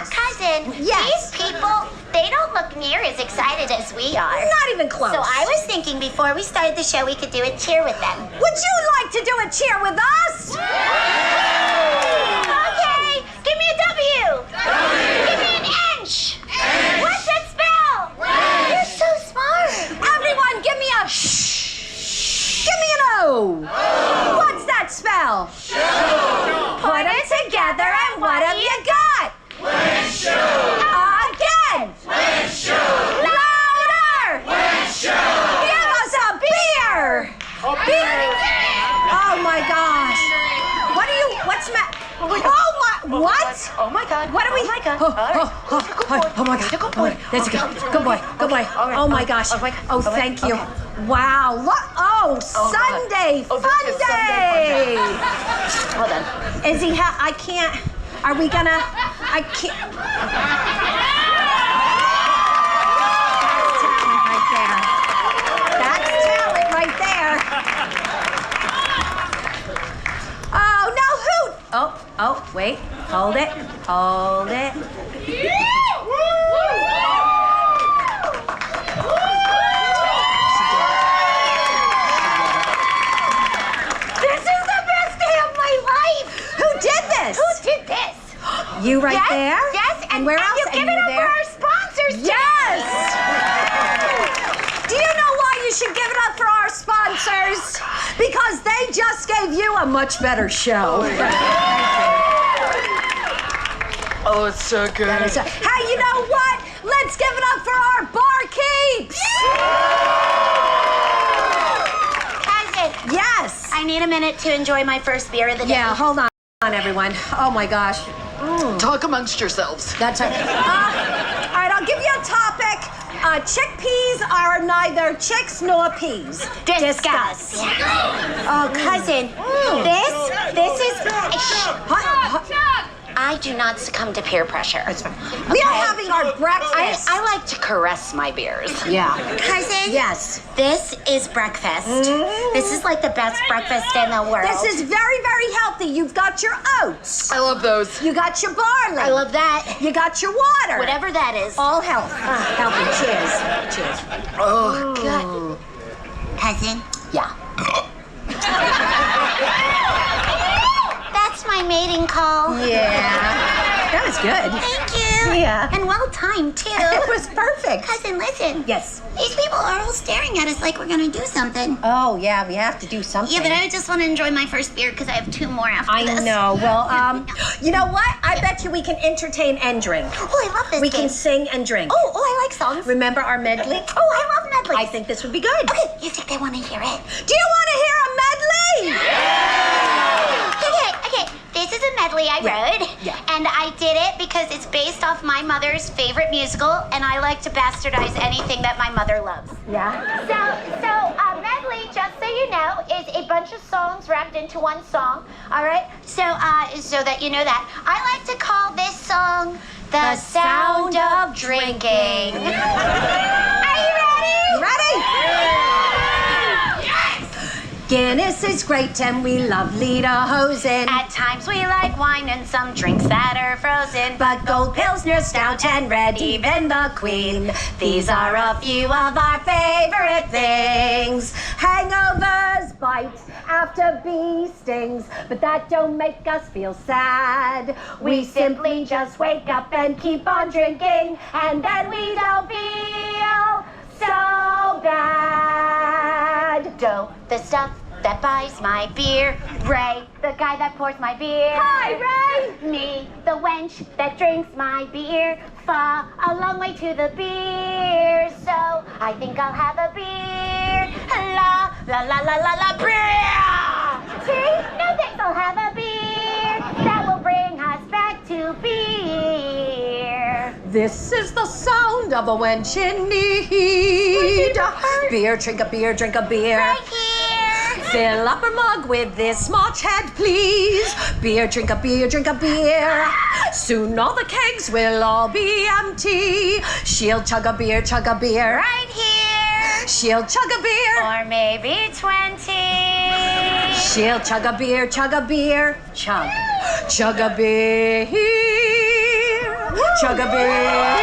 Yes. Cousin, Yes. these people, they don't look near as excited as we are. Not even close. So I was thinking before we started the show, we could do a cheer with them. Would you like to do a cheer with us? Okay, give me a W. Give me an inch. What's that spell? You're so smart. Everyone, give me a shh. Give me an O. What's that spell? Put it together and what have you got? Again. Louder. Give us a beer. Beer. Oh my gosh. What? Oh my God. What are we? Oh my God. Oh my God. Good boy. That's good. Good boy. Good boy. Oh my gosh. Oh, thank you. Wow. Look. Oh, Sunday. Fun day. Hold on. Is he? I can't. Are we gonna? I can't. That's talent right there. Oh no! Hoot! Oh, wait. Hold it. This is the best day of my life. Who did this? You right there? Yes, and where else? You give it up for our sponsors, too. Yes! Do you know why you should give it up for our sponsors? Because they just gave you a much better show. Oh, it's so good. Hey, you know what? Let's give it up for our barkeeps! Cousin, Yes! I need a minute to enjoy my first beer of the day. Yeah, hold on, everyone. Oh my gosh. Talk amongst yourselves. That's right. All right, I'll give you a topic. Chickpeas are neither chicks nor peas. Discuss. Oh, cousin, this is... I do not succumb to peer pressure. We are having our breakfast. I like to caress my beers. Yeah. Cousin? Yes. This is breakfast. This is like the best breakfast in the world. This is very, very healthy. You've got your oats. I love those. You got your barley. I love that. You got your water. Whatever that is. All health. Healthy. Cheers. Oh, Good. Cousin? Yeah. That's my mating call. Yeah. That was good. Thank you. Yeah. And well timed, too. It was perfect. Cousin, listen. Yes. These people are all staring at us like we're gonna do something. Oh, yeah, we have to do something. Yeah, but I just want to enjoy my first beer because I have 2 more after I this. know. Well, you know what? I bet you we can entertain and drink. Oh, I love this We game. can sing and drink. Oh, I like songs. Remember our medley? Oh, I love medleys. I think this would be good. Okay, you think they want to hear it? Do you want to hear a medley? Okay. This is a medley I wrote. Yeah. And I did it because it's based off my mother's favorite musical, and I like to bastardize anything that my mother loves. Yeah. So medley, just so you know, is a bunch of songs wrapped into one song. All right. So that you know that, I like to call this song "The Sound of Drinking." Are you ready? Ready? Guinness is great and we love lederhosen. At times we like wine and some drinks that are frozen. But Gold Pilsner, Stout and Red, even the Queen. These are a few of our favorite things. Hangovers, bites after bee stings, but that don't make us feel sad. We simply just wake up and keep on drinking, and then we don't feel so bad. Dough, the stuff that buys my beer. Ray, the guy that pours my beer. Hi, Ray! Me, the wench that drinks my beer. Fa, a long way to the beer. So, I think I'll have a beer. La, la, la, la, la, la, beer! See? No thanks, I'll have a beer. That will bring us back to beer. This is the sound of a wench in need. Beer, drink a beer, drink a beer. Right here. Fill up her mug with this March head, please. Beer, drink a beer, drink a beer. Soon all the kegs will all be empty. She'll chug a beer, chug a beer. Right here. She'll chug a beer. Or maybe 20. She'll chug a beer, chug a beer. Chug. Chug a beer. chug a beer.